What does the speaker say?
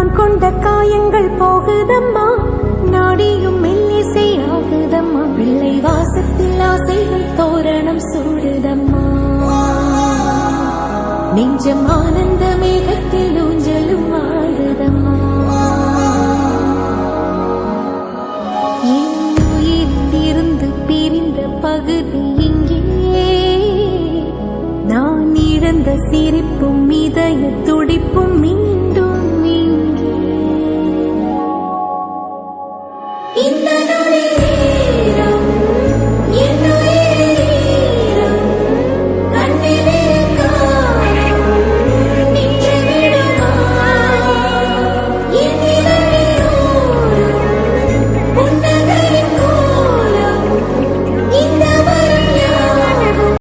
நான் கொண்ட காயங்கள் போகுதம்மா, நாடியும் மெல்லிசை ஆகுதம்மா, பிள்ளை வாசத்தில் ஆசைகள் தோரணம் சூடுதம்மா, நெஞ்சம் ஆனந்த மேகத்தில் ஊஞ்சலும் ஆடுதம்மா. என் உயிரிலிருந்து பிரிந்த பகுதி இங்கே, நான் இழந்த சிரிப்பும் இதய துடிப்பும்